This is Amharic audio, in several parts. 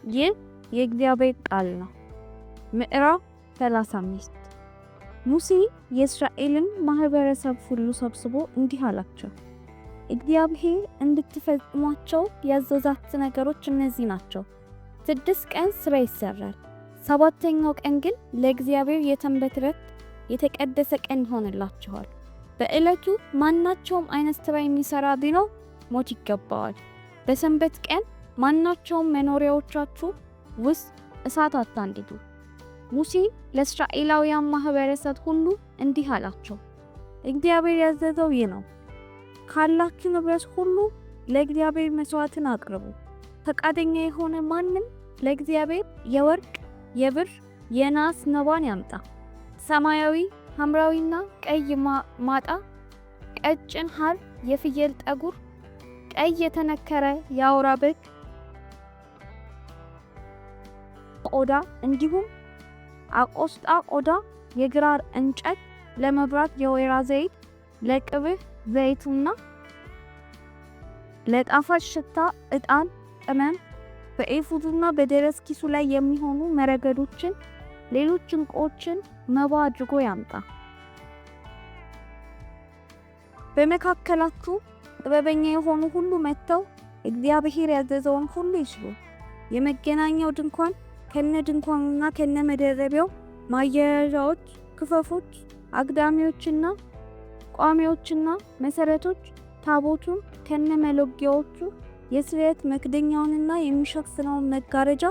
ይህ የእግዚአብሔር ቃል ነው። ምዕራፍ 35 ሙሴ የእስራኤልን ማህበረሰብ ሁሉ ሰብስቦ እንዲህ አላቸው። እግዚአብሔር እንድትፈጽሟቸው ያዘዛት ነገሮች እነዚህ ናቸው። 6 ቀን ስራ ይሰራል፣ 7ኛው ቀን ግን ለእግዚአብሔር የሰንበት ዕረፍት የተቀደሰ ቀን ይሆንላችኋል። በዕለቱ ማናቸውም አይነት ስራ የሚሰራ ቢኖር ሞት ይገባዋል። በሰንበት ቀን ማናቸውም መኖሪያዎቻችሁ ውስጥ እሳት አታንድዱ። ሙሴ ለእስራኤላውያን ማህበረሰብ ሁሉ እንዲህ አላቸው። እግዚአብሔር ያዘዘው ይህ ነው። ካላችሁ ንብረት ሁሉ ለእግዚአብሔር መስዋዕትን አቅርቡ። ፈቃደኛ የሆነ ማንም ለእግዚአብሔር የወርቅ፣ የብር፣ የናስ መባን ያምጣ። ሰማያዊ፣ ሐምራዊና ቀይ ማጣ፣ ቀጭን ሐር፣ የፍየል ጠጉር፣ ቀይ የተነከረ የአውራ በግ ቆዳ እንዲሁም አቆስጣ ቆዳ፣ የግራር እንጨት፣ ለመብራት የወይራ ዘይት፣ ለቅብህ ዘይቱና ለጣፋጭ ሽታ ዕጣን፣ ቅመም፣ በኤፉዱና በደረት ኪሱ ላይ የሚሆኑ መረገዶችን፣ ሌሎች ዕንቁዎችን መባ አድርጎ ያምጣ። በመካከላችሁ ጥበበኛ የሆኑ ሁሉ መጥተው እግዚአብሔር ያዘዘውን ሁሉ ይስሩ። የመገናኛው ድንኳን ከነ ድንኳኑና ከነ መደረቢያው ማያያዣዎች፣ ክፈፎች፣ አግዳሚዎችና ቋሚዎችና መሰረቶች፣ ታቦቱን ከነ መሎጊያዎቹ፣ የስርየት መክደኛውንና የሚሸፍነውን መጋረጃ፣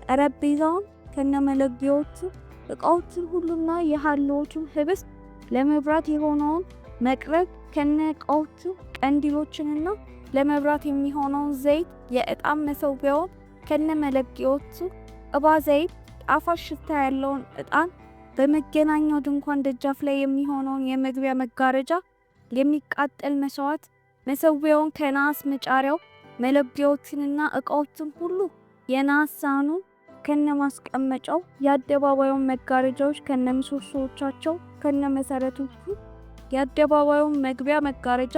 ጠረጴዛውን ከነ መሎጊያዎቹ፣ ዕቃዎችን ሁሉና የሃልዎቹን ህብስት፣ ለመብራት የሆነውን መቅረብ ከነ ዕቃዎቹ፣ ቀንዲሎችንና ለመብራት የሚሆነውን ዘይት፣ የዕጣን መሰዊያውን ከነ መለጊያዎቹ፣ ቅባ ዘይት፣ ጣፋጭ ሽታ ያለውን ዕጣን፣ በመገናኛው ድንኳን ደጃፍ ላይ የሚሆነውን የመግቢያ መጋረጃ፣ የሚቃጠል መስዋዕት፣ መሰዊያውን ከናስ መጫሪያው፣ መለጊያዎችንና ዕቃዎችን ሁሉ፣ የናስ ሳህኑን ከነ ማስቀመጫው፣ የአደባባዩን መጋረጃዎች ከነ ምሰሶዎቻቸው ከነ መሰረቶቹ፣ የአደባባዩን መግቢያ መጋረጃ፣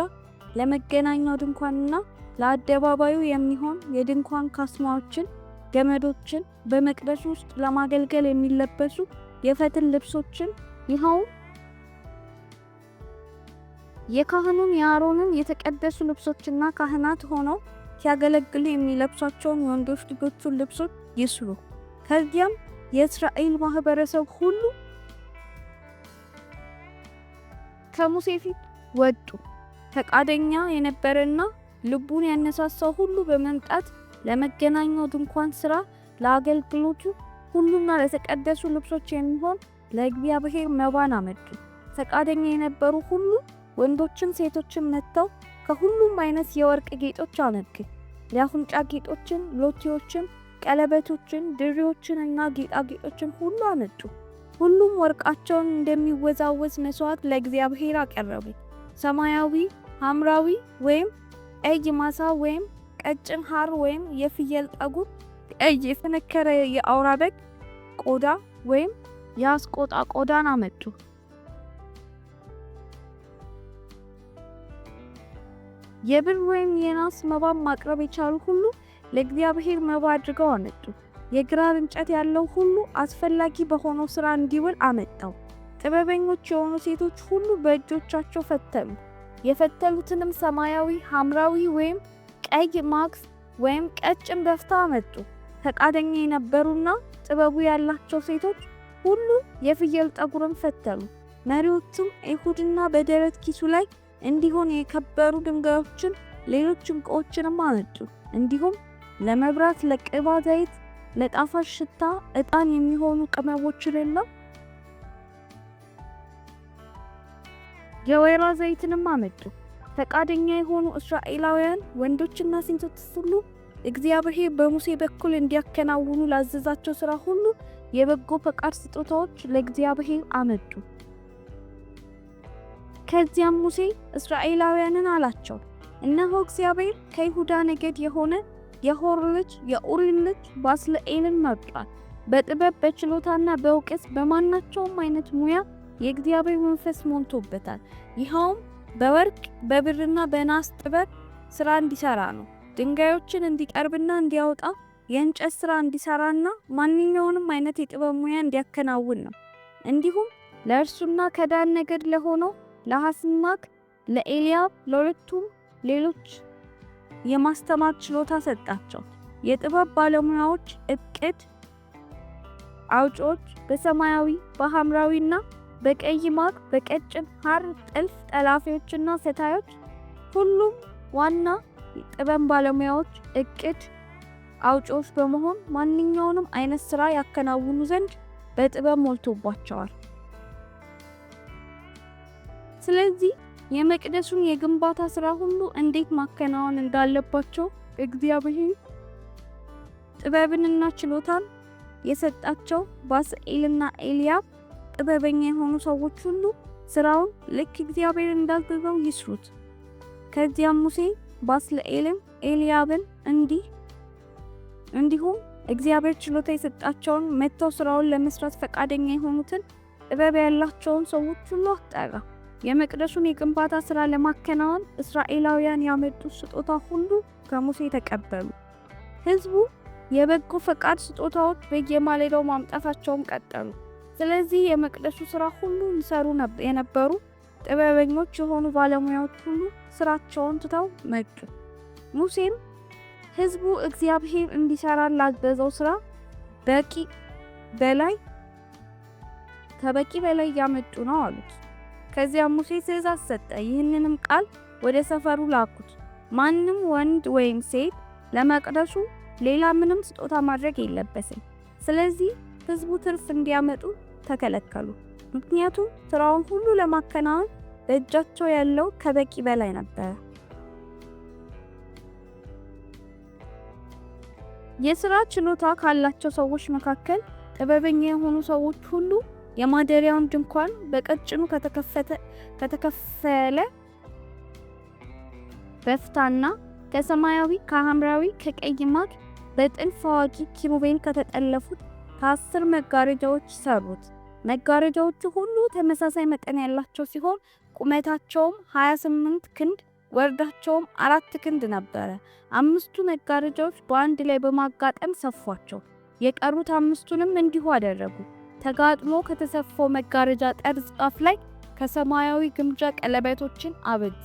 ለመገናኛው ድንኳንና ለአደባባዩ የሚሆን የድንኳን ካስማዎችን፣ ገመዶችን፣ በመቅደስ ውስጥ ለማገልገል የሚለበሱ የፈትል ልብሶችን፣ ይኸው የካህኑን የአሮንን የተቀደሱ ልብሶችና ካህናት ሆነው ሲያገለግሉ የሚለብሷቸውን የወንዶች ልጆቹን ልብሶች ይስሩ። ከዚያም የእስራኤል ማህበረሰብ ሁሉ ከሙሴ ፊት ወጡ። ፈቃደኛ የነበረና ልቡን ያነሳሳው ሁሉ በመምጣት ለመገናኛው ድንኳን ስራ፣ ለአገልግሎቱ ሁሉና ለተቀደሱ ልብሶች የሚሆን ለእግዚአብሔር መባን አመጡ። ፈቃደኛ የነበሩ ሁሉ ወንዶችም ሴቶችም መጥተው ከሁሉም አይነት የወርቅ ጌጦች አመጡ። የአፍንጫ ጌጦችን፣ ሎቲዎችን፣ ቀለበቶችን፣ ድሪዎችንና ጌጣጌጦችን ሁሉ አመጡ። ሁሉም ወርቃቸውን እንደሚወዛወዝ መስዋዕት ለእግዚአብሔር አቀረቡ። ሰማያዊ፣ ሐምራዊ ወይም ቀይ ማሳ ወይም ቀጭን ሐር ወይም የፍየል ጠጉር፣ ቀይ የተነከረ የአውራ በግ ቆዳ ወይም የአስቆጣ ቆዳን አመጡ። የብር ወይም የናስ መባን ማቅረብ የቻሉ ሁሉ ለእግዚአብሔር መባ አድርገው አመጡ። የግራር እንጨት ያለው ሁሉ አስፈላጊ በሆነው ስራ እንዲውል አመጣው። ጥበበኞች የሆኑ ሴቶች ሁሉ በእጆቻቸው ፈተሉ። የፈተሉትንም ሰማያዊ፣ ሐምራዊ ወይም ቀይ ማክስ ወይም ቀጭን በፍታ አመጡ። ፈቃደኛ የነበሩና ጥበቡ ያላቸው ሴቶች ሁሉ የፍየል ጠጉርን ፈተሉ። መሪዎቹም ኤፉድና በደረት ኪሱ ላይ እንዲሆን የከበሩ ድንጋዮችን፣ ሌሎች ዕንቁዎችንም አመጡ። እንዲሁም ለመብራት፣ ለቅባ ዘይት፣ ለጣፋጭ ሽታ ዕጣን የሚሆኑ ቅመሞችንና የወይራ ዘይትንም አመጡ። ፈቃደኛ የሆኑ እስራኤላውያን ወንዶችና ሴቶች ሁሉ እግዚአብሔር በሙሴ በኩል እንዲያከናውኑ ላዘዛቸው ሥራ ሁሉ የበጎ ፈቃድ ስጦታዎች ለእግዚአብሔር አመጡ። ከዚያም ሙሴ እስራኤላውያንን አላቸው፣ እነሆ እግዚአብሔር ከይሁዳ ነገድ የሆነ የሆር ልጅ የኡሪ ልጅ ባስልኤልን መርጧል። በጥበብ በችሎታና በእውቀት በማናቸውም አይነት ሙያ የእግዚአብሔር መንፈስ ሞልቶበታል። ይኸውም በወርቅ በብርና በናስ ጥበብ ስራ እንዲሰራ ነው። ድንጋዮችን እንዲቀርብና እንዲያወጣ፣ የእንጨት ስራ እንዲሰራና ማንኛውንም አይነት የጥበብ ሙያ እንዲያከናውን ነው። እንዲሁም ለእርሱና ከዳን ነገድ ለሆነው ለአስማክ፣ ለኤልያብ ለሁለቱም ሌሎች የማስተማር ችሎታ ሰጣቸው። የጥበብ ባለሙያዎች፣ እቅድ አውጪዎች፣ በሰማያዊ በሐምራዊና በቀይ ማቅ በቀጭን ሐር ጥልፍ ጠላፊዎችና ሰታዮች፣ ሁሉም ዋና ጥበብ ባለሙያዎች፣ እቅድ አውጪዎች በመሆን ማንኛውንም አይነት ስራ ያከናውኑ ዘንድ በጥበብ ሞልቶባቸዋል። ስለዚህ የመቅደሱን የግንባታ ስራ ሁሉ እንዴት ማከናወን እንዳለባቸው እግዚአብሔር ጥበብንና ችሎታን የሰጣቸው ባስልኤልና ኤልያብ ጥበበኛ የሆኑ ሰዎች ሁሉ ስራውን ልክ እግዚአብሔር እንዳዘዘው ይስሩት። ከዚያም ሙሴ ባስልኤልን ኤልያብን እንዲሁም እግዚአብሔር ችሎታ የሰጣቸውን መጥተው ስራውን ለመስራት ፈቃደኛ የሆኑትን ጥበብ ያላቸውን ሰዎች ሁሉ አጠራ። የመቅደሱን የግንባታ ስራ ለማከናወን እስራኤላውያን ያመጡት ስጦታ ሁሉ ከሙሴ ተቀበሉ። ህዝቡ የበጎ ፈቃድ ስጦታዎች በየማለዳው ማምጣታቸውን ቀጠሉ። ስለዚህ የመቅደሱ ስራ ሁሉ ይሰሩ የነበሩ ጥበበኞች የሆኑ ባለሙያዎች ሁሉ ስራቸውን ትተው መጡ። ሙሴም ህዝቡ እግዚአብሔር እንዲሰራ ላዘዘው ስራ ከበቂ በላይ ያመጡ ነው አሉት። ከዚያም ሙሴ ትእዛዝ ሰጠ። ይህንንም ቃል ወደ ሰፈሩ ላኩት። ማንም ወንድ ወይም ሴት ለመቅደሱ ሌላ ምንም ስጦታ ማድረግ የለበትም። ስለዚህ ህዝቡ ትርፍ እንዲያመጡ ተከለከሉ። ምክንያቱም ስራውን ሁሉ ለማከናወን በእጃቸው ያለው ከበቂ በላይ ነበር። የሥራ ችሎታ ካላቸው ሰዎች መካከል ጥበበኛ የሆኑ ሰዎች ሁሉ የማደሪያውን ድንኳን በቀጭኑ ከተከፈለ በፍታና ከሰማያዊ ከሐምራዊ ከቀይ ማቅ በጥልፍ አዋቂ ኪሩቤል ከተጠለፉት ከ10 መጋረጃዎች ሰሩት። መጋረጃዎቹ ሁሉ ተመሳሳይ መጠን ያላቸው ሲሆን ቁመታቸውም 28 ክንድ ወርዳቸውም 4 ክንድ ነበረ። 5ቱ መጋረጃዎች በአንድ ላይ በማጋጠም ሰፏቸው። የቀሩት 5ቱንም እንዲሁ አደረጉ። ተጋጥሞ ከተሰፋው መጋረጃ ጠርዝ ጫፍ ላይ ከሰማያዊ ግምጃ ቀለበቶችን አበጁ።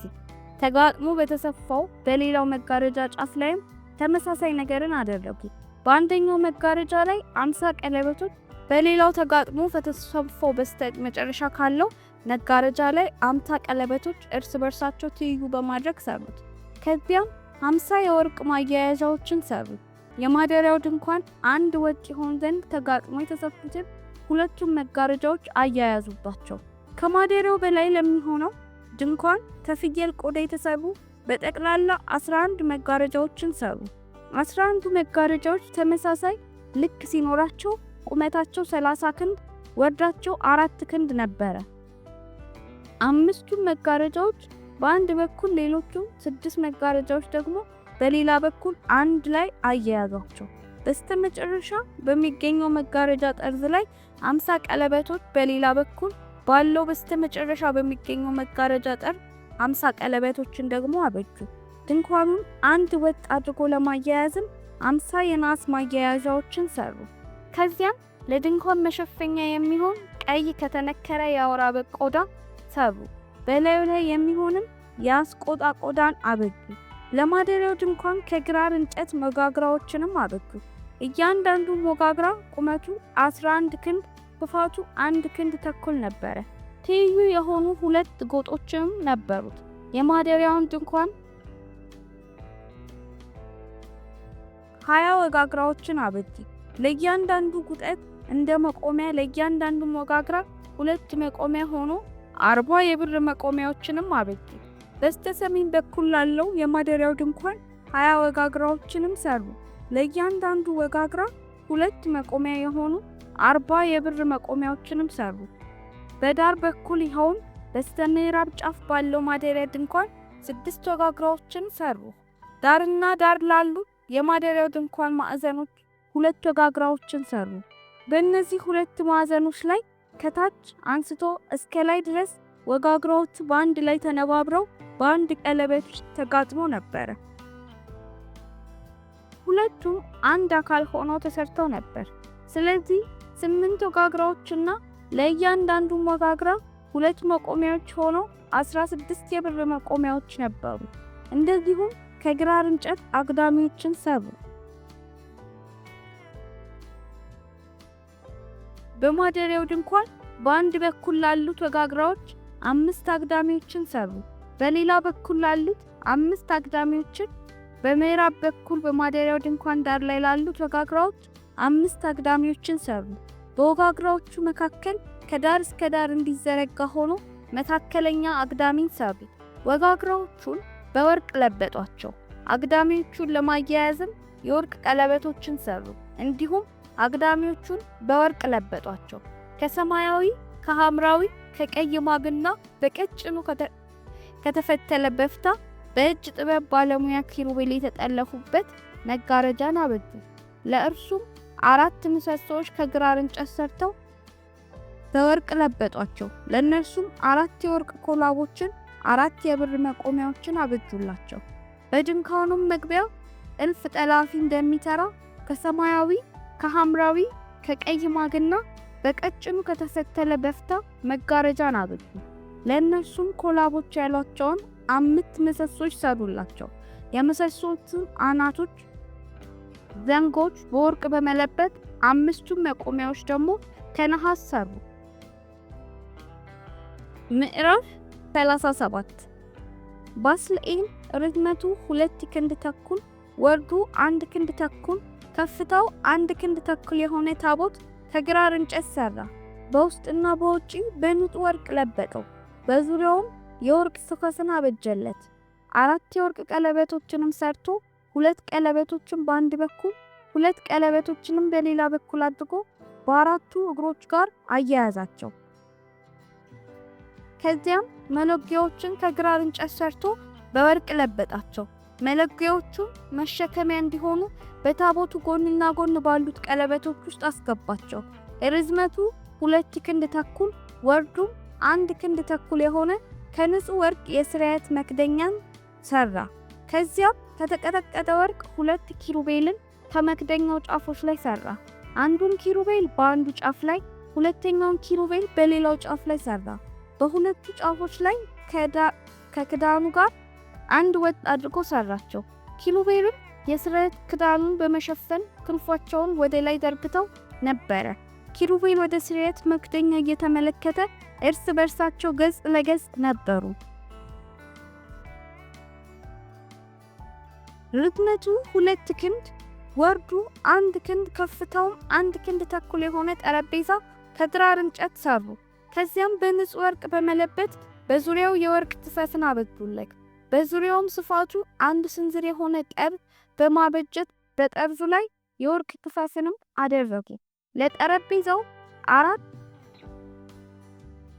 ተጋጥሞ በተሰፋው በሌላው መጋረጃ ጫፍ ላይም ተመሳሳይ ነገርን አደረጉ። በአንደኛው መጋረጃ ላይ 50 ቀለበቶች፣ በሌላው ተጋጥሞ ከተሰፋው በስተመጨረሻ ካለው መጋረጃ ላይ 50 ቀለበቶች እርስ በርሳቸው ትይዩ በማድረግ ሰሩት። ከዚያም 50 የወርቅ ማያያዣዎችን ሰሩ። የማደሪያው ድንኳን አንድ ወጥ ይሆን ዘንድ ተጋጥሞ የተሰፉትን ሁለቱም መጋረጃዎች አያያዙባቸው። ከማደሪያው በላይ ለሚሆነው ድንኳን ከፍየል ቆዳ የተሰሩ በጠቅላላ 11 መጋረጃዎችን ሰሩ። 11 መጋረጃዎች ተመሳሳይ ልክ ሲኖራቸው ቁመታቸው 30 ክንድ ወርዳቸው 4 ክንድ ነበረ። 5ቱ መጋረጃዎች በአንድ በኩል ሌሎቹ 6 መጋረጃዎች ደግሞ በሌላ በኩል አንድ ላይ አያያዟቸው። በስተመጨረሻ በሚገኘው መጋረጃ ጠርዝ ላይ 50 ቀለበቶች፣ በሌላ በኩል ባለው በስተመጨረሻ በሚገኘው መጋረጃ ጠርዝ 50 ቀለበቶችን ደግሞ አበጁ። ድንኳኑን አንድ ወጥ አድርጎ ለማያያዝም 50 የናስ ማያያዣዎችን ሰሩ። ከዚያም ለድንኳን መሸፈኛ የሚሆን ቀይ ከተነከረ የአውራ በግ ቆዳ ሰሩ። በላዩ ላይ የሚሆንም የአስቆጣ ቆዳን አበጁ። ለማደሪያው ድንኳን ከግራር እንጨት መጋግራዎችንም አበጁ። እያንዳንዱ መጋግራ ቁመቱ 11 ክንድ ስፋቱ 1 ክንድ ተኩል ነበረ። ትይዩ የሆኑ 2 ጎጦችም ነበሩት። የማደሪያውን ድንኳን 20 ወጋግራዎችን አበጁ። ለእያንዳንዱ ጉጠት እንደ መቆሚያ ለእያንዳንዱ መጋግራ 2 መቆሚያ ሆኖ 40 የብር መቆሚያዎችንም አበጁ። በስተሰሜን በኩል ላለው የማደሪያው ድንኳን 20 ወጋግራዎችንም ሰሩ። ለእያንዳንዱ ወጋግራ 2 መቆሚያ የሆኑ 40 የብር መቆሚያዎችንም ሰሩ። በዳር በኩል ይኸውም በስተምዕራብ ጫፍ ባለው ማደሪያ ድንኳን 6 ወጋግራዎችን ሰሩ። ዳርና ዳር ላሉ የማደሪያው ድንኳን ማዕዘኖች 2 ወጋግራዎችን ሰሩ። በእነዚህ 2 ማዕዘኖች ላይ ከታች አንስቶ እስከ ላይ ድረስ ወጋግራዎቹ በአንድ ላይ ተነባብረው በአንድ ቀለበት ተጋጥሞ ነበረ። ሁለቱም አንድ አካል ሆነው ተሰርተው ነበር። ስለዚህ 8 ወጋግራዎችና ለእያንዳንዱ ወጋግራ 2 መቆሚያዎች ሆነው 16 የብር መቆሚያዎች ነበሩ። እንደዚሁም ከግራር እንጨት አግዳሚዎችን ሰሩ። በማደሪያው ድንኳን በአንድ በኩል ላሉት ወጋግራዎች 5 አግዳሚዎችን ሰሩ። በሌላ በኩል ላሉት 5 አግዳሚዎችን፣ በምዕራብ በኩል በማደሪያው ድንኳን ዳር ላይ ላሉት ወጋግራዎች 5 አግዳሚዎችን ሰሩ። በወጋግራዎቹ መካከል ከዳር እስከ ዳር እንዲዘረጋ ሆኖ መካከለኛ አግዳሚን ሰሩ። ወጋግራዎቹን በወርቅ ለበጧቸው። አግዳሚዎቹን ለማያያዝም የወርቅ ቀለበቶችን ሰሩ። እንዲሁም አግዳሚዎቹን በወርቅ ለበጧቸው። ከሰማያዊ፣ ከሐምራዊ፣ ከቀይ ማግና በቀጭኑ ከተፈተለ በፍታ በእጅ ጥበብ ባለሙያ ኪሩቤል የተጠለፉበት መጋረጃን አበጁ። ለእርሱም 4 ምሰሶዎች ከግራር እንጨት ሰርተው በወርቅ ለበጧቸው። ለእነርሱም 4 የወርቅ ኮላቦችን፣ 4 የብር መቆሚያዎችን አበጁላቸው። በድንኳኑም መግቢያ እልፍ ጠላፊ እንደሚሰራ ከሰማያዊ፣ ከሐምራዊ፣ ከቀይ ማግና በቀጭኑ ከተፈተለ በፍታ መጋረጃን አበጁ። ለእነርሱም ኮላቦች ያሏቸውን 5 ምሰሶች ሰሩላቸው። የምሰሶቹን አናቶች ዘንጎች በወርቅ በመለበት 5ቱም መቆሚያዎች ደግሞ ከነሐስ ሰሩ። ምዕራፍ 37 ባስልኤል ርዝመቱ 2 ክንድ ተኩል ወርዱ 1 ክንድ ተኩል ከፍታው 1 ክንድ ተኩል የሆነ ታቦት ከግራር እንጨት ሰራ። በውስጥና በውጪ በንጹህ ወርቅ ለበጠው። በዙሪያውም የወርቅ ስኮስን አበጀለት። 4 የወርቅ ቀለበቶችንም ሰርቶ 2 ቀለበቶችን በአንድ በኩል 2 ቀለበቶችንም በሌላ በኩል አድርጎ በአራቱ እግሮች ጋር አያያዛቸው። ከዚያም መሎጊያዎችን ከግራር እንጨት ሰርቶ በወርቅ ለበጣቸው። መሎጊያዎቹ መሸከሚያ እንዲሆኑ በታቦቱ ጎንና ጎን ባሉት ቀለበቶች ውስጥ አስገባቸው። ርዝመቱ 2 ክንድ ተኩል ወርዱም 1 ክንድ ተኩል የሆነ ከንጹህ ወርቅ የስርየት መክደኛን ሰራ። ከዚያም ከተቀጠቀጠ ወርቅ 2 ኪሩቤልን ከመክደኛው ጫፎች ላይ ሰራ። አንዱን ኪሩቤል በአንዱ ጫፍ ላይ፣ ሁለተኛውን ኪሩቤል በሌላው ጫፍ ላይ ሰራ። በሁለቱ ጫፎች ላይ ከክዳኑ ጋር አንድ ወጥ አድርጎ ሰራቸው። ኪሩቤልም የስርየት ክዳኑን በመሸፈን ክንፎቻቸውን ወደ ላይ ዘርግተው ነበረ። ኪሩቤል ወደ ስርየት መክደኛ እየተመለከተ እርስ በርሳቸው ገጽ ለገጽ ነበሩ። ርዝመቱ 2 ክንድ ወርዱ 1 ክንድ ከፍታውም 1 ክንድ ተኩል የሆነ ጠረጴዛ ከግራር እንጨት ሰሩ። ከዚያም በንጹህ ወርቅ በመለበት በዙሪያው የወርቅ ትፈትን አበጁለት። በዙሪያውም ስፋቱ 1 ስንዝር የሆነ ጠርዝ በማበጀት በጠርዙ ላይ የወርቅ ትፈትንም አደረጉ። ለጠረጴዛው 4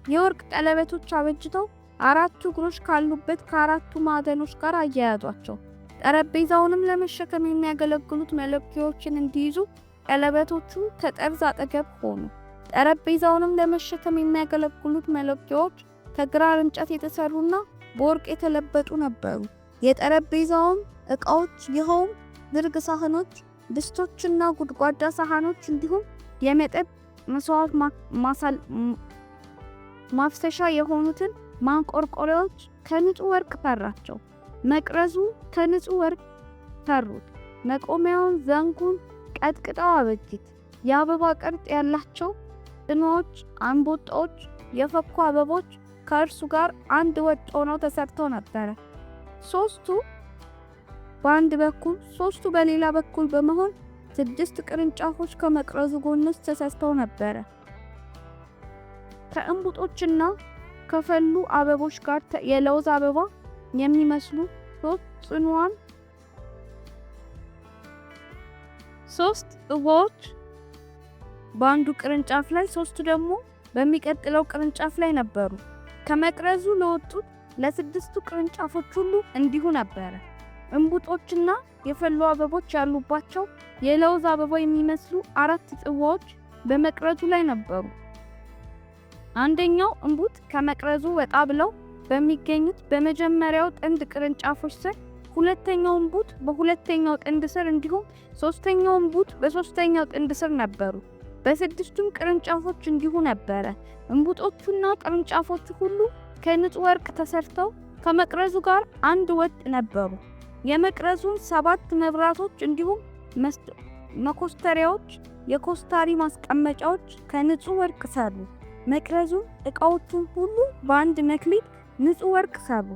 የወርቅ ቀለበቶች አበጅተው 4ቱ እግሮች ካሉበት ከ4ቱ ማዕዘኖች ጋር አያያዟቸው። ጠረጴዛውንም ለመሸከም የሚያገለግሉት መለኪያዎችን እንዲይዙ ቀለበቶቹ ከጠርዝ አጠገብ ሆኑ። ጠረጴዛውንም ለመሸከም የሚያገለግሉት መለኪያዎች ከግራር እንጨት የተሰሩና በወርቅ የተለበጡ ነበሩ። የጠረጴዛውም ዕቃዎች ይኸውም ዝርግ ሳህኖች፣ ድስቶችና ጉድጓዳ ሳህኖች እንዲሁም የመጠጥ መስዋዕት ማፍሰሻ የሆኑትን ማንቆርቆሪያዎች ከንጹህ ወርቅ ሰራቸው። መቅረዙ ከንጹህ ወርቅ ሰሩት። መቆሚያውን ዘንጉን ቀጥቅጠው አበጁት። የአበባ ቅርጽ ያላቸው ጽኖዎች፣ አንበጦች፣ የፈኩ አበቦች ከእርሱ ጋር አንድ ወጥ ሆነው ተሰርተው ነበር። 3ቱ በአንድ በኩል 3ቱ በሌላ በኩል በመሆን 6 ቅርንጫፎች ከመቅረዙ ጎኖች ተሰርተው ነበር። ከእንቡጦችና ከፈሉ አበቦች ጋር የለውዝ አበባ የሚመስሉ 3 ጽኑዋን 3 ጽዋዎች በአንዱ ቅርንጫፍ ላይ 3 ደግሞ በሚቀጥለው ቅርንጫፍ ላይ ነበሩ። ከመቅረዙ ለወጡት ለ6ቱ ቅርንጫፎች ሁሉ እንዲሁ ነበር። እንቡጦችና የፈሉ አበቦች ያሉባቸው የለውዝ አበባ የሚመስሉ 4 ጽዋዎች በመቅረዙ ላይ ነበሩ። አንደኛው እንቡጥ ከመቅረዙ ወጣ ብለው በሚገኙት በመጀመሪያው ጥንድ ቅርንጫፎች ስር ሁለተኛው ቡት በሁለተኛው ጥንድ ስር እንዲሁም ሶስተኛው ቡት በሶስተኛው ጥንድ ስር ነበሩ። በስድስቱም ቅርንጫፎች እንዲሁ ነበረ። እንቡጦቹና ቅርንጫፎቹ ሁሉ ከንጹህ ወርቅ ተሰርተው ከመቅረዙ ጋር አንድ ወጥ ነበሩ። የመቅረዙን 7 መብራቶች እንዲሁም መኮስተሪያዎች፣ የኮስታሪ ማስቀመጫዎች ከንጹህ ወርቅ ሰሩ። መቅረዙ ዕቃዎቹን ሁሉ በአንድ መክሊት ንጹህ ወርቅ ሰሩ።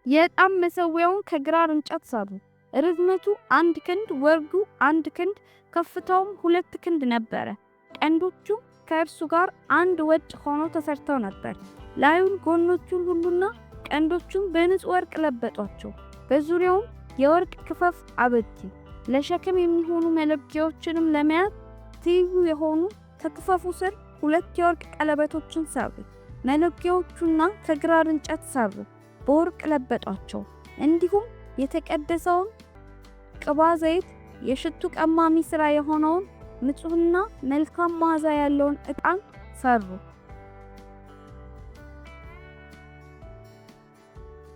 የዕጣን መሠዊያውን ከግራር እንጨት ሰሩ። ርዝመቱ 1 ክንድ ወርዱ 1 ክንድ ከፍታውም 2 ክንድ ነበረ። ቀንዶቹ ከእርሱ ጋር አንድ ወጥ ሆነው ተሰርተው ነበር። ላዩን ጎኖቹን ሁሉና ቀንዶቹን በንጹህ ወርቅ ለበጧቸው። በዙሪያውም የወርቅ ክፈፍ አበጁ። ለሸክም የሚሆኑ መለኪያዎችንም ለመያዝ ትይዩ የሆኑ ከክፈፉ ስር 2 የወርቅ ቀለበቶችን ሰሩ። መለኪያዎቹና ከግራር እንጨት ሰሩ፣ በወርቅ ለበጧቸው። እንዲሁም የተቀደሰውን ቅባ ዘይት፣ የሽቱ ቀማሚ ሥራ የሆነውን ንጹሕና መልካም መዓዛ ያለውን ዕጣን ሰሩ።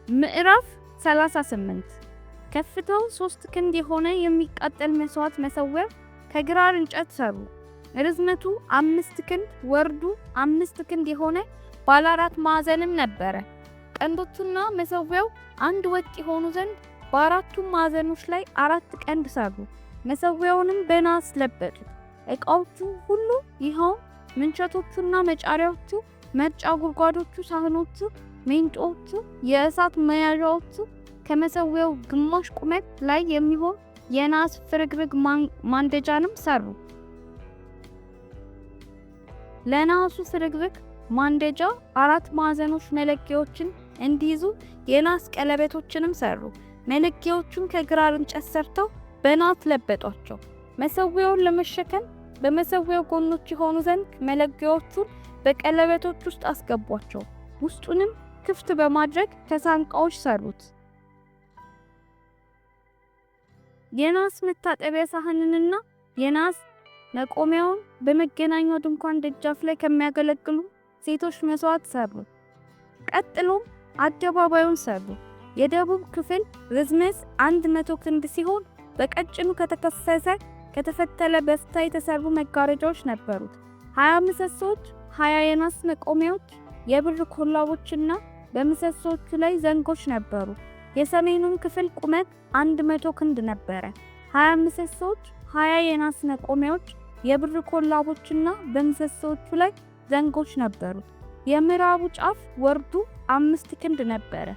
ምዕራፍ 38 ከፍታው 3 ክንድ የሆነ የሚቃጠል መሥዋዕት መሠዊያ ከግራር እንጨት ሰሩ። ርዝመቱ 5 ክንድ ወርዱ 5 ክንድ የሆነ ባለ 4 ማዕዘንም ነበረ። ቀንዶቹና መሠዊያው አንድ ወጥ የሆኑ ዘንድ በአራቱም ማዕዘኖች ላይ 4 ቀንድ ሰሩ። መሠዊያውንም በናስ ለበጡ። ዕቃዎቹ ሁሉ ይኸው ምንቸቶቹና መጫሪያዎቹ፣ መርጫ ጉድጓዶቹ፣ ሳህኖቹ፣ ሜንጦዎቹ፣ የእሳት መያዣዎቹ፣ ከመሠዊያው ግማሽ ቁመት ላይ የሚሆን የናስ ፍርግርግ ማንደጃንም ሰሩ። ለናሱ ፍርግርግ ማንደጃ 4 ማዕዘኖች መለኪያዎችን እንዲይዙ የናስ ቀለበቶችንም ሰሩ። መለኪያዎቹን ከግራር እንጨት ሰርተው በናስ ለበጧቸው። መሠዊያውን ለመሸከም በመሠዊያው ጎኖች የሆኑ ዘንድ መለኪያዎቹን በቀለበቶች ውስጥ አስገቧቸው። ውስጡንም ክፍት በማድረግ ከሳንቃዎች ሰሩት። የናስ መታጠቢያ ሳህንንና የናስ መቆሚያውን በመገናኛው ድንኳን ደጃፍ ላይ ከሚያገለግሉ ሴቶች መሥዋዕት ሰሩ። ቀጥሎም አደባባዩን ሰሩ። የደቡብ ክፍል ርዝመት 100 ክንድ ሲሆን በቀጭኑ ከተፈተለ በፍታ የተሰሩ መጋረጃዎች ነበሩት። 20 ምሰሶች፣ 20 የናስ መቆሚያዎች፣ የብር ኮላቦችና በምሰሶቹ ላይ ዘንጎች ነበሩ። የሰሜኑም ክፍል ቁመት 100 ክንድ ነበረ። 20 ምሰሶች፣ 20 የናስ መቆሚያዎች፣ የብር ኮላቦችና በምሰሶቹ ላይ ዘንጎች ነበሩት። የምዕራቡ ጫፍ ወርዱ 5 ክንድ ነበረ።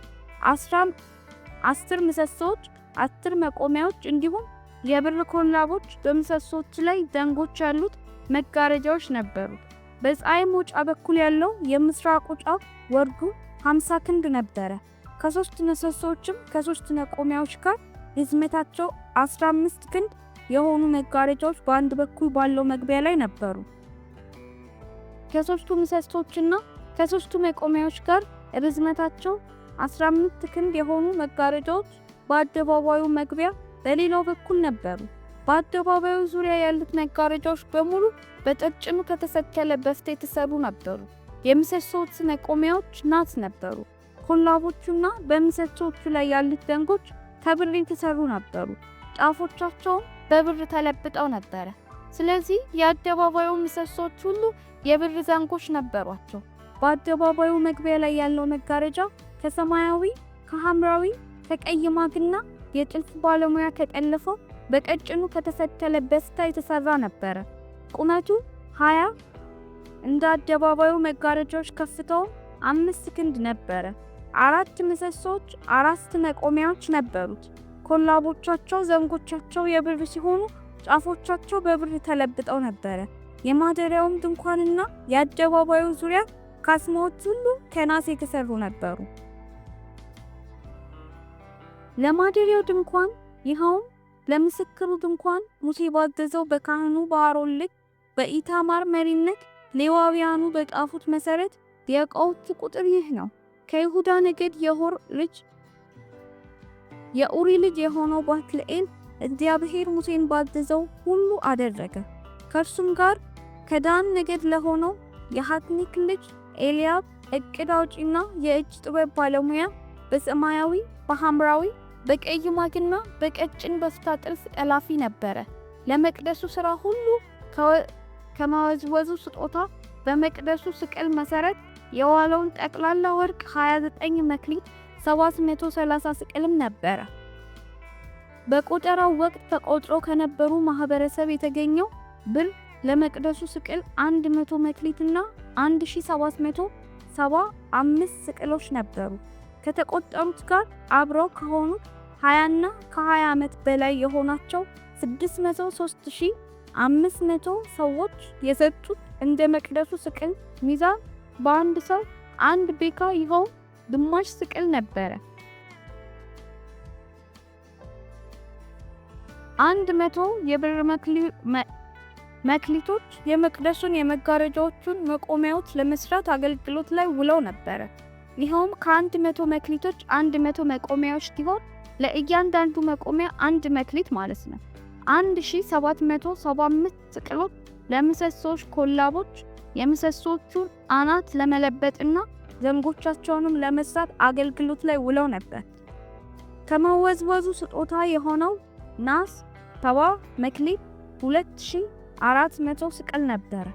10 ምሰሶች፣ 10 መቆሚያዎች እንዲሁም የብር ኮላቦች በምሰሶቹ ላይ ዘንጎች ያሉት መጋረጃዎች ነበሩት። በፀሐይ መውጫ በኩል ያለው የምስራቁ ጫፍ ወርዱ 50 ክንድ ነበረ። ከ3 ምሰሶችም ከ3 መቆሚያዎች ጋር ርዝመታቸው 15 ክንድ የሆኑ መጋረጃዎች በአንድ በኩል ባለው መግቢያ ላይ ነበሩ። ከ3 ምሰሶችና ከ3 መቆሚያዎች ጋር ርዝመታቸው 15 ክንድ የሆኑ መጋረጃዎች በአደባባዩ መግቢያ በሌላው በኩል ነበሩ። በአደባባዩ ዙሪያ ያሉት መጋረጃዎች በሙሉ በቀጭኑ ከተሰከለ በፍታ የተሰሩ ነበሩ። የምሰሶቹ መቆሚያዎች ናስ ነበሩ። ኮላቦቹና በምሰሶቹ ላይ ያሉት ዘንጎች ከብር የተሰሩ ነበሩ። ጫፎቻቸውም በብር ተለብጠው ነበረ። ስለዚህ የአደባባዩ ምሰሶች ሁሉ የብር ዘንጎች ነበሯቸው። በአደባባዩ መግቢያ ላይ ያለው መጋረጃ ከሰማያዊ፣ ከሐምራዊ፣ ከቀይ ማግና የጥልፍ ባለሙያ ከጠለፈው በቀጭኑ ከተፈተለ በፍታ የተሰራ ነበረ። ቁመቱ 20 እንደ አደባባዩ መጋረጃዎች ከፍታው 5 ክንድ ነበረ። 4 ምሰሶች፣ 4 መቆሚያዎች ነበሩት። ኮላቦቻቸው ዘንጎቻቸው የብር ሲሆኑ ጫፎቻቸው በብር ተለብጠው ነበረ። የማደሪያውም ድንኳንና የአደባባዩ ዙሪያ ካስማዎች ሁሉ ከናስ የተሰሩ ነበሩ። ለማደሪያው ድንኳን ይኸውም ለምስክሩ ድንኳን ሙሴ ባዘዘው በካህኑ በአሮን ልጅ በኢታማር መሪነት ሌዋውያኑ በጻፉት መሰረት የዕቃዎቹ ቁጥር ይህ ነው። ከይሁዳ ነገድ የኡሪ ልጅ የሆነው ባስልኤል እግዚአብሔር ሙሴን ባዘዘው ሁሉ አደረገ። ከእርሱም ጋር ከዳን ነገድ ለሆነው የሐትኒክ ልጅ ኤልያብ ዕቅድ አውጪና የእጅ ጥበብ ባለሙያ በሰማያዊ፣ በሐምራዊ፣ በቀይ ማግና በቀጭን በፍታ ጥልፍ ጠላፊ ነበረ። ለመቅደሱ ሥራ ሁሉ ከመወዝወዙ ስጦታ በመቅደሱ ስቅል መሠረት የዋለውን ጠቅላላ ወርቅ 29 መክሊት 730 ስቅልም ነበረ። በቆጠራው ወቅት ተቆጥሮ ከነበሩ ማህበረሰብ የተገኘው ብር ለመቅደሱ ስቅል 100 መክሊትና 1775 ስቅሎች ነበሩ። ከተቆጠሩት ጋር አብረው ከሆኑት 20 እና ከ20 ዓመት በላይ የሆናቸው 603500 ሰዎች የሰጡት እንደ መቅደሱ ስቅል ሚዛን በአንድ ሰው አንድ ቤካ ይኸው ግማሽ ስቅል ነበረ። 100 የብር መክሊቶች የመቅደሱን የመጋረጃዎቹን መቆሚያዎች ለመስራት አገልግሎት ላይ ውለው ነበረ። ይኸውም ከ100 መክሊቶች 100 መቆሚያዎች ሲሆን ለእያንዳንዱ መቆሚያ 1 መክሊት ማለት ነው። 1775 ስቅሎች ለምሰሶች ኮላቦች የምሰሶቹን አናት ለመለበጥና ዘንጎቻቸውንም ለመስራት አገልግሎት ላይ ውለው ነበር። ከመወዝወዙ ስጦታ የሆነው ናስ 70 መክሊት 2400 ስቅል ነበር።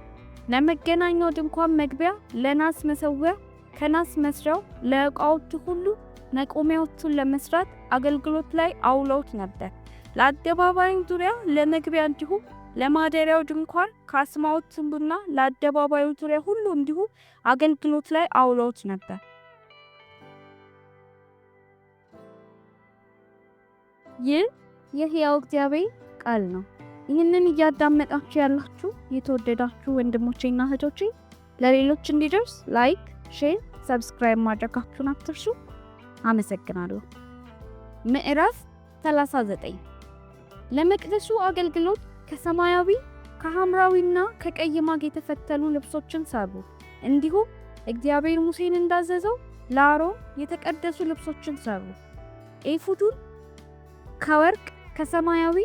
ለመገናኛው ድንኳን መግቢያ ለናስ መሰዊያ ከናስ መስሪያው ለዕቃዎቹ ሁሉ መቆሚያዎቹን ለመስራት አገልግሎት ላይ አውለውት ነበር። ለአደባባዩ ዙሪያ ለመግቢያ እንዲሁ ለማደሪያው ድንኳን ካስማዎቹና ለአደባባዩ ዙሪያ ሁሉ እንዲሁ አገልግሎት ላይ አውለውት ነበር። ይህ የሕያው እግዚአብሔር ቃል ነው። ይህንን እያዳመጣችሁ ያላችሁ የተወደዳችሁ ወንድሞቼና እህቶቼ ለሌሎች እንዲደርስ ላይክ፣ ሼር፣ ሰብስክራይብ ማድረጋችሁን አትርሱ። አመሰግናለሁ። ምዕራፍ 39 ለመቅደሱ አገልግሎት ከሰማያዊ ከሐምራዊና ከቀይ ማግ የተፈተሉ ልብሶችን ሰሩ። እንዲሁም እግዚአብሔር ሙሴን እንዳዘዘው ለአሮን የተቀደሱ ልብሶችን ሰሩ። ኤፉዱን ከወርቅ ከሰማያዊ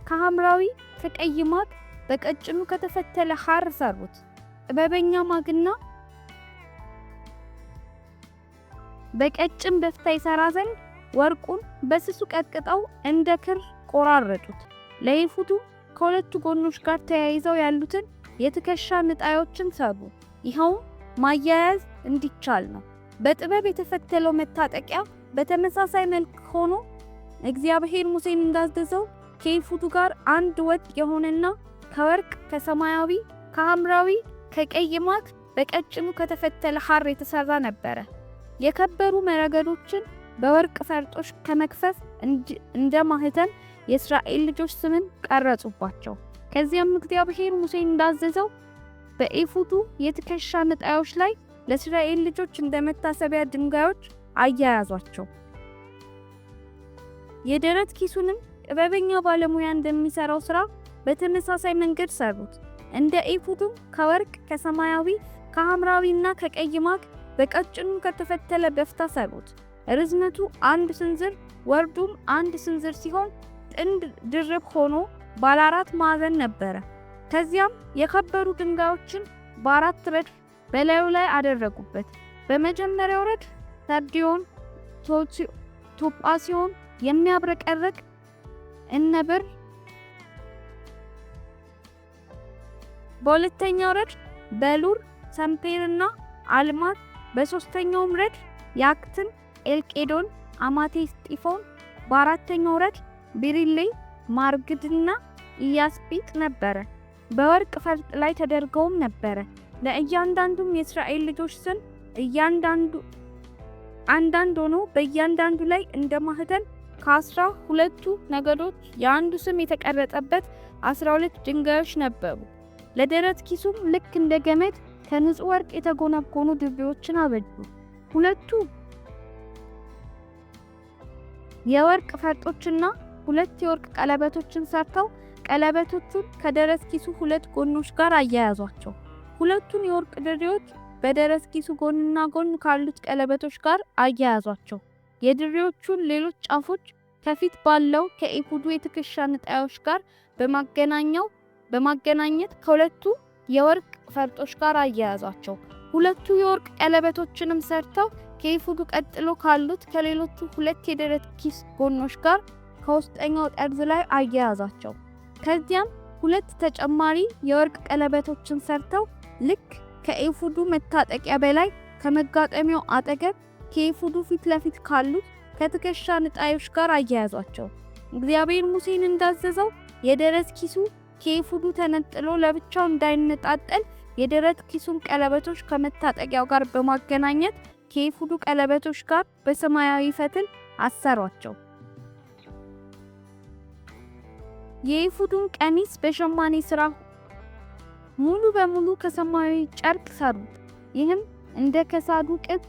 ከሐምራዊ ከቀይ ማግ በቀጭኑ ከተፈተለ ሐር ሰሩት። ጥበበኛ ማግና በቀጭን በፍታ ይሰራ ዘንድ ወርቁን በስሱ ቀጥቅጠው እንደ ክር ቆራረጡት። ለኤፉዱ ከሁለቱ ጎኖች ጋር ተያይዘው ያሉትን የትከሻ ንጣዮችን ሰሩ። ይኸው ማያያዝ እንዲቻል ነው። በጥበብ የተፈተለው መታጠቂያ በተመሳሳይ መልክ ሆኖ እግዚአብሔር ሙሴን እንዳዘዘው ከኤፉዱ ጋር አንድ ወጥ የሆነና ከወርቅ ከሰማያዊ ከሐምራዊ ከቀይ ማግ በቀጭኑ ከተፈተለ ሐር የተሰራ ነበረ። የከበሩ መረገዶችን በወርቅ ፈርጦች ከመክፈፍ እንደ ማህተም የእስራኤል ልጆች ስምን ቀረጹባቸው። ከዚያም እግዚአብሔር ሙሴን እንዳዘዘው በኤፉዱ የትከሻ ንጣዮች ላይ ለእስራኤል ልጆች እንደ መታሰቢያ ድንጋዮች አያያዟቸው። የደረት ኪሱንም ጥበበኛ ባለሙያ እንደሚሰራው ስራ በተመሳሳይ መንገድ ሰሩት። እንደ ኤፉዱም ከወርቅ ከሰማያዊ ከሐምራዊና ከቀይ ማግ በቀጭኑ ከተፈተለ በፍታ ሰሩት። ርዝመቱ 1 ስንዝር ወርዱም 1 ስንዝር ሲሆን ጥንድ ድርብ ሆኖ ባለ 4 ማዕዘን ነበረ። ከዚያም የከበሩ ድንጋዮችን በ4 ረድፍ በላዩ ላይ አደረጉበት። በመጀመሪያው ረድፍ ሰርዲዮን፣ ቶጳሲዮን የሚያብረቀርቅ እነብር፣ በሁለተኛው ረድፍ በሉር፣ ሰምፔርና አልማዝ፣ በሶስተኛውም ረድፍ ያክትን፣ ኤልቄዶን፣ አማቴስጢፎን፣ በአራተኛው ረድፍ ቢሪሌ፣ ማርግድና ኢያስጲጥ ነበረ። በወርቅ ፈርጥ ላይ ተደርገውም ነበረ። ለእያንዳንዱም የእስራኤል ልጆች ስም አንዳንድ ሆኖ በእያንዳንዱ ላይ እንደ ማህተም ከ12ቱ ነገዶች የአንዱ ስም የተቀረጸበት 12 ድንጋዮች ነበሩ። ለደረት ኪሱም ልክ እንደ ገመድ ከንጹህ ወርቅ የተጎነጎኑ ድቤዎችን አበጁ። 2 የወርቅ ፈርጦችና 2 የወርቅ ቀለበቶችን ሰርተው ቀለበቶቹን ከደረት ኪሱ 2 ጎኖች ጋር አያያዟቸው። 2ቱን የወርቅ ድሬዎች በደረት ኪሱ ጎንና ጎን ካሉት ቀለበቶች ጋር አያያዟቸው። የድሬዎቹን ሌሎች ጫፎች ከፊት ባለው ከኤፉዱ የትከሻ ንጣዮች ጋር በማገናኘት ከሁለቱ የወርቅ ፈርጦች ጋር አያያዟቸው። 2 የወርቅ ቀለበቶችንም ሰርተው ከኤፉዱ ቀጥሎ ካሉት ከሌሎቹ 2 የደረት ኪስ ጎኖች ጋር ከውስጠኛው ጠርዝ ላይ አያያዛቸው። ከዚያም 2 ተጨማሪ የወርቅ ቀለበቶችን ሰርተው ልክ ከኤፉዱ መታጠቂያ በላይ ከመጋጠሚያው አጠገብ ከኤፉዱ ፊት ለፊት ካሉት ከትከሻ ንጣዮች ጋር አያያዟቸው። እግዚአብሔር ሙሴን እንዳዘዘው የደረት ኪሱ ከኤፉዱ ተነጥሎ ለብቻው እንዳይነጣጠል የደረት ኪሱን ቀለበቶች ከመታጠቂያው ጋር በማገናኘት ከኤፉዱ ቀለበቶች ጋር በሰማያዊ ፈትል አሰሯቸው። የኤፉዱን ቀሚስ በሸማኔ ስራ ሙሉ በሙሉ ከሰማያዊ ጨርቅ ሰሩት። ይህም እንደ ከሳዱ ቅድ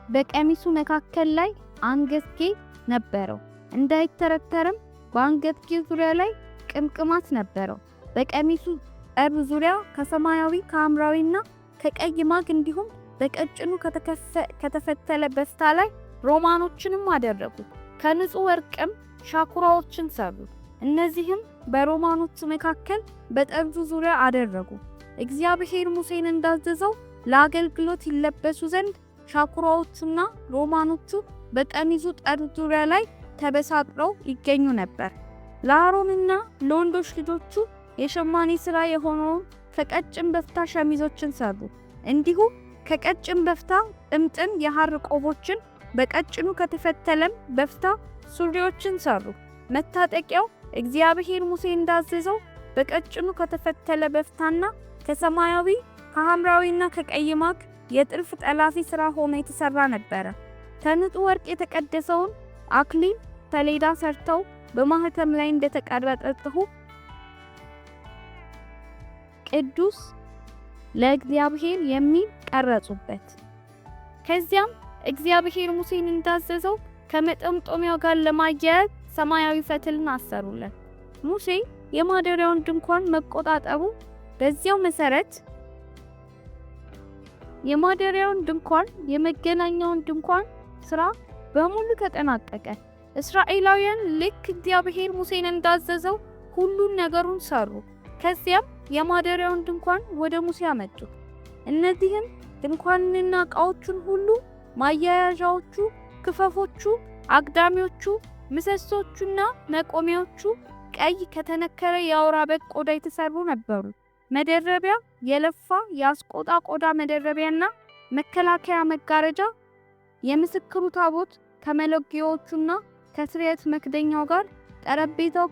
በቀሚሱ መካከል ላይ አንገትጌ ነበረው። እንዳይተረተርም በአንገትጌ ዙሪያ ላይ ቅምቅማት ነበረው። በቀሚሱ ጠርዝ ዙሪያ ከሰማያዊ ከሐምራዊና ከቀይ ማግ እንዲሁም በቀጭኑ ከተፈተለ በፍታ ላይ ሮማኖችንም አደረጉ። ከንጹህ ወርቅም ሻኩራዎችን ሰሩ። እነዚህም በሮማኖቹ መካከል በጠርዙ ዙሪያ አደረጉ። እግዚአብሔር ሙሴን እንዳዘዘው ለአገልግሎት ይለበሱ ዘንድ ሻኩራዎቹና ሮማኖቹ በቀሚሱ ጠርዝ ዙሪያ ላይ ተበሳጥረው ይገኙ ነበር። ለአሮንና ለወንዶች ልጆቹ የሸማኔ ሥራ የሆነውን ከቀጭን በፍታ ሸሚዞችን ሰሩ። እንዲሁም ከቀጭን በፍታ ጥምጥም የሐር ቆቦችን፣ በቀጭኑ ከተፈተለም በፍታ ሱሪዎችን ሰሩ። መታጠቂያው እግዚአብሔር ሙሴ እንዳዘዘው በቀጭኑ ከተፈተለ በፍታና ከሰማያዊ ከሐምራዊና ከቀይ ማግ የጥልፍ ጠላፊ ሥራ ሆኖ የተሰራ ነበረ። ከንጹህ ወርቅ የተቀደሰውን አክሊል ሰሌዳ ሰርተው በማህተም ላይ እንደተቀረጸ ጽሑፍ ቅዱስ ለእግዚአብሔር የሚል ቀረጹበት። ከዚያም እግዚአብሔር ሙሴን እንዳዘዘው ከመጠምጠሚያው ጋር ለማያያዝ ሰማያዊ ፈትልን አሰሩለት። ሙሴ የማደሪያውን ድንኳን መቆጣጠሩ በዚያው መሰረት የማደሪያውን ድንኳን የመገናኛውን ድንኳን ሥራ በሙሉ ተጠናቀቀ። እስራኤላውያን ልክ እግዚአብሔር ሙሴን እንዳዘዘው ሁሉን ነገሩን ሰሩ። ከዚያም የማደሪያውን ድንኳን ወደ ሙሴ አመጡ። እነዚህም ድንኳንና ዕቃዎቹን ሁሉ፣ ማያያዣዎቹ፣ ክፈፎቹ፣ አግዳሚዎቹ፣ ምሰሶቹና መቆሚያዎቹ ቀይ ከተነከረ የአውራ በግ ቆዳ የተሰሩ ነበሩ። መደረቢያ፣ የለፋ የአስቆጣ ቆዳ መደረቢያና መከላከያ መጋረጃ፣ የምስክሩ ታቦት ከመለኪያዎቹና ከስርየት መክደኛው ጋር፣ ጠረጴዛው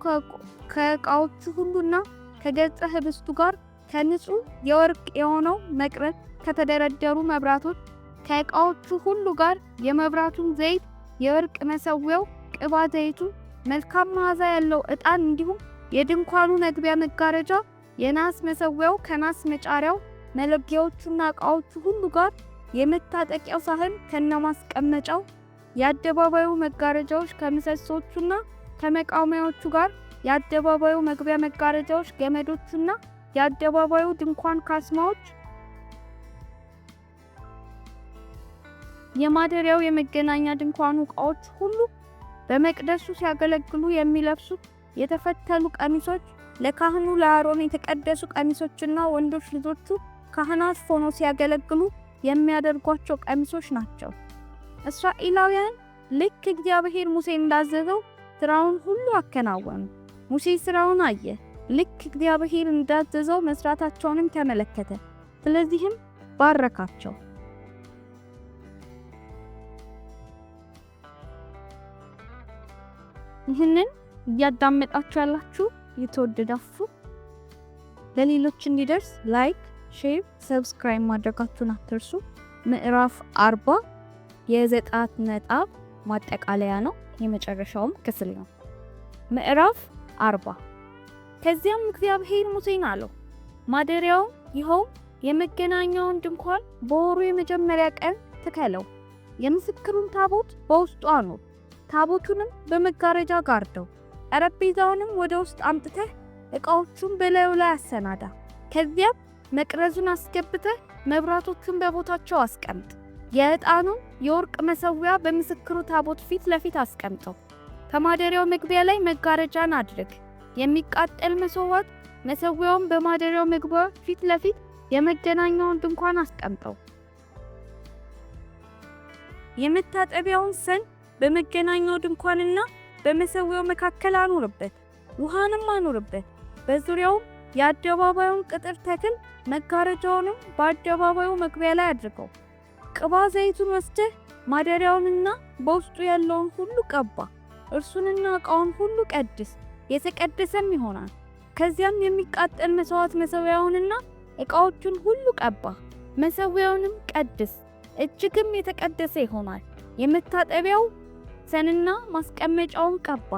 ከዕቃዎቹ ሁሉና ከገጸ ህብስቱ ጋር፣ ከንጹህ የወርቅ የሆነው መቅረዝ ከተደረደሩ መብራቶች ከዕቃዎቹ ሁሉ ጋር፣ የመብራቱን ዘይት፣ የወርቅ መሠዊያው፣ ቅባ ዘይቱ፣ መልካም መዓዛ ያለው ዕጣን እንዲሁም የድንኳኑ መግቢያ መጋረጃ፣ የናስ መሠዊያው ከናስ መጫሪያው፣ መለኪያዎቹና ዕቃዎቹ ሁሉ ጋር፣ የመታጠቂያው ሳህን ከነማስቀመጫው፣ የአደባባዩ መጋረጃዎች ከምሰሶቹና ከመቃወሚያዎቹ ጋር፣ የአደባባዩ መግቢያ መጋረጃዎች ገመዶቹና የአደባባዩ ድንኳን ካስማዎች፣ የማደሪያው የመገናኛ ድንኳኑ ዕቃዎች ሁሉ፣ በመቅደሱ ሲያገለግሉ የሚለብሱት የተፈተሉ ቀሚሶች፣ ለካህኑ ለአሮን የተቀደሱ ቀሚሶችና ወንዶች ልጆቹ ካህናት ሆነው ሲያገለግሉ የሚያደርጓቸው ቀሚሶች ናቸው። እስራኤላውያን ልክ እግዚአብሔር ሙሴን እንዳዘዘው ስራውን ሁሉ አከናወኑ። ሙሴ ስራውን አየ፣ ልክ እግዚአብሔር እንዳዘዘው መስራታቸውንም ተመለከተ። ስለዚህም ባረካቸው። ይህንን እያዳመጣችሁ ያላችሁ የተወደዳችሁ ለሌሎች እንዲደርስ ላይክ፣ ሼር፣ ሰብስክራይብ ማድረጋችሁን አትርሱ። ምዕራፍ 40 የዘጸአት መጽሐፍ ማጠቃለያ ነው። የመጨረሻውም ክፍል ነው። ምዕራፍ 40 ከዚያም እግዚአብሔር ሙሴን አለው፣ ማደሪያውን ይኸውም የመገናኛውን ድንኳን በወሩ የመጀመሪያ ቀን ትከለው፣ የምስክሩን ታቦት በውስጡ አኑር፣ ታቦቱንም በመጋረጃ ጋርደው፣ ጠረጴዛውንም ወደ ውስጥ አምጥተህ ዕቃዎቹን በላዩ ላይ አሰናዳ። ከዚያም መቅረዙን አስገብተህ መብራቶቹን በቦታቸው አስቀምጥ። የዕጣኑን የወርቅ መሠዊያ በምስክሩ ታቦት ፊት ለፊት አስቀምጠው። ከማደሪያው መግቢያ ላይ መጋረጃን አድርግ። የሚቃጠል መሠዊያውን በማደሪያው መግቢያ ፊት ለፊት የመገናኛውን ድንኳን አስቀምጠው። የመታጠቢያውን ሰን በመገናኛው ድንኳንና በመሠዊያው መካከል አኑርበት፣ ውሃንም አኑርበት። በዙሪያው የአደባባዩን ቅጥር ተክል፣ መጋረጃውንም በአደባባዩ መግቢያ ላይ አድርገው። ቅባ ዘይቱን ወስደህ ማደሪያውንና በውስጡ ያለውን ሁሉ ቀባ። እርሱንና ዕቃውን ሁሉ ቀድስ፣ የተቀደሰም ይሆናል። ከዚያም የሚቃጠል መሥዋዕት መሠዊያውንና ዕቃዎቹን ሁሉ ቀባ። መሠዊያውንም ቀድስ፣ እጅግም የተቀደሰ ይሆናል። የመታጠቢያው ሰንና ማስቀመጫውን ቀባ፣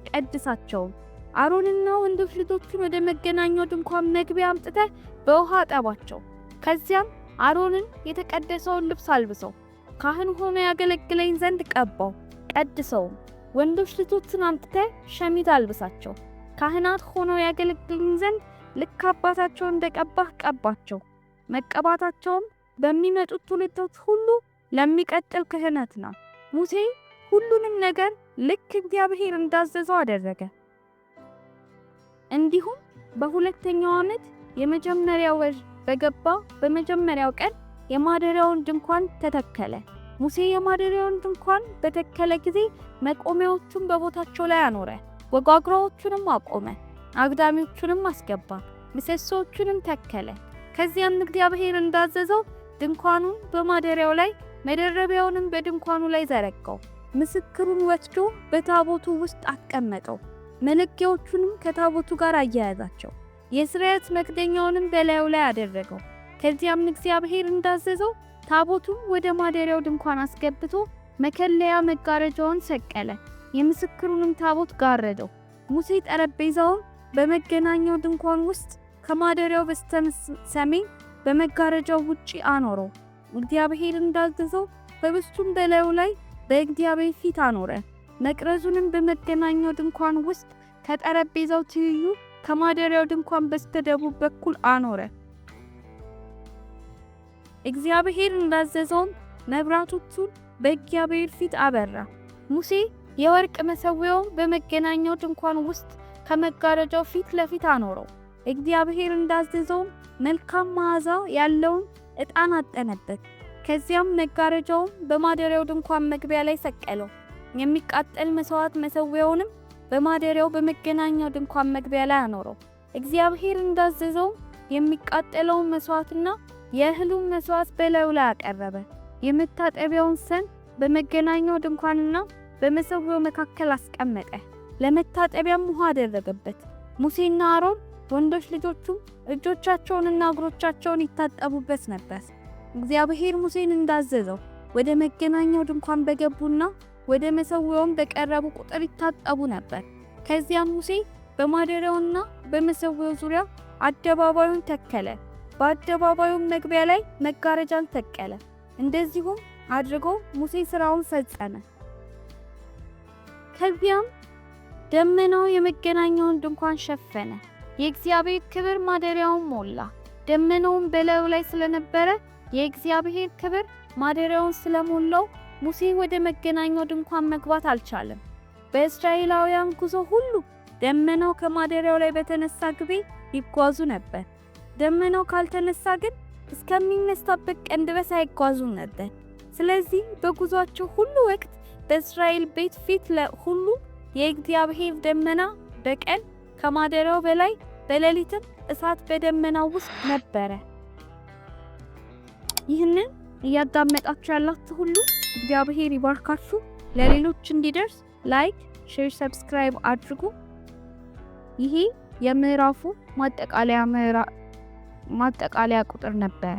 ቀድሳቸውም። አሮንና ወንዶች ልጆቹን ወደ መገናኛው ድንኳን መግቢያ አምጥተህ በውሃ አጠባቸው። ከዚያም አሮንን የተቀደሰውን ልብስ አልብሰው፣ ካህን ሆኖ ያገለግለኝ ዘንድ ቀባው፣ ቀድሰውም። ወንዶች ልጆቹን አምጥተህ ሸሚዝ አልብሳቸው፣ ካህናት ሆነው ያገለግሉኝ ዘንድ ልክ አባታቸው እንደቀባህ ቀባቸው። መቀባታቸውም በሚመጡት ትውልዶች ሁሉ ለሚቀጥል ክህነት ነው። ሙሴ ሁሉንም ነገር ልክ እግዚአብሔር እንዳዘዘው አደረገ። እንዲሁም በሁለተኛው ዓመት የመጀመሪያው ወር በገባ በመጀመሪያው ቀን የማደሪያውን ድንኳን ተተከለ። ሙሴ የማደሪያውን ድንኳን በተከለ ጊዜ መቆሚያዎቹን በቦታቸው ላይ አኖረ፣ ወጋግራዎቹንም አቆመ፣ አግዳሚዎቹንም አስገባ፣ ምሰሶዎቹንም ተከለ። ከዚያም እግዚአብሔር እንዳዘዘው ድንኳኑን በማደሪያው ላይ መደረቢያውንም በድንኳኑ ላይ ዘረጋው። ምስክሩን ወስዶ በታቦቱ ውስጥ አስቀመጠው። መለኪያዎቹንም ከታቦቱ ጋር አያያዛቸው። የስርየት መክደኛውንም በላዩ ላይ አደረገው። ከዚያም እግዚአብሔር እንዳዘዘው ታቦቱን ወደ ማደሪያው ድንኳን አስገብቶ መከለያ መጋረጃውን ሰቀለ። የምስክሩንም ታቦት ጋረደው። ሙሴ ጠረጴዛውን በመገናኛው ድንኳን ውስጥ ከማደሪያው በስተሰሜን በመጋረጃው ውጪ አኖረው። እግዚአብሔር እንዳዘዘው ህብስቱን በላዩ ላይ በእግዚአብሔር ፊት አኖረ። መቅረዙንም በመገናኛው ድንኳን ውስጥ ከጠረጴዛው ትይዩ ከማደሪያው ድንኳን በስተደቡብ በኩል አኖረ። እግዚአብሔር እንዳዘዘው መብራቶቹን በእግዚአብሔር ፊት አበራ። ሙሴ የወርቅ መሠዊያውን በመገናኛው ድንኳን ውስጥ ከመጋረጃው ፊት ለፊት አኖረው። እግዚአብሔር እንዳዘዘው መልካም መዓዛ ያለውን ዕጣን አጠነበት። ከዚያም መጋረጃውን በማደሪያው ድንኳን መግቢያ ላይ ሰቀለው። የሚቃጠል መሥዋዕት መሠዊያውንም በማደሪያው በመገናኛው ድንኳን መግቢያ ላይ አኖረው። እግዚአብሔር እንዳዘዘው የሚቃጠለውን መሥዋዕትና የእህሉን መሥዋዕት በላዩ ላይ አቀረበ። የመታጠቢያውን ሰን በመገናኛው ድንኳንና በመሠዊያው መካከል አስቀመጠ። ለመታጠቢያም ውሃ አደረገበት። ሙሴና አሮን ወንዶች ልጆቹም እጆቻቸውንና እግሮቻቸውን ይታጠቡበት ነበር። እግዚአብሔር ሙሴን እንዳዘዘው ወደ መገናኛው ድንኳን በገቡና ወደ መሠዊያውም በቀረቡ ቁጥር ይታጠቡ ነበር። ከዚያም ሙሴ በማደሪያውና በመሠዊያው ዙሪያ አደባባዩን ተከለ። በአደባባዩም መግቢያ ላይ መጋረጃን ተቀለ። እንደዚሁም አድርጎ ሙሴ ሥራውን ፈጸመ። ከዚያም ደመናው የመገናኛውን ድንኳን ሸፈነ። የእግዚአብሔር ክብር ማደሪያውን ሞላ። ደመናውም በላዩ ላይ ስለነበረ የእግዚአብሔር ክብር ማደሪያውን ስለሞላው ሙሴ ወደ መገናኛው ድንኳን መግባት አልቻለም። በእስራኤላውያን ጉዞ ሁሉ ደመናው ከማደሪያው ላይ በተነሳ ጊዜ ይጓዙ ነበር። ደመናው ካልተነሳ ግን እስከሚነሳበት ቀን ድረስ አይጓዙም ነበር። ስለዚህ በጉዟቸው ሁሉ ወቅት በእስራኤል ቤት ፊት ሁሉ የእግዚአብሔር ደመና በቀን ከማደሪያው በላይ በሌሊትም እሳት በደመናው ውስጥ ነበረ። ይህንን እያዳመጣችሁ ያላችሁ ሁሉ እግዚአብሔር ይባርካችሁ። ለሌሎች እንዲደርስ ላይክ፣ ሼር፣ ሰብስክራይብ አድርጉ። ይሄ የምዕራፉ ማጠቃለያ ቁጥር ነበረ።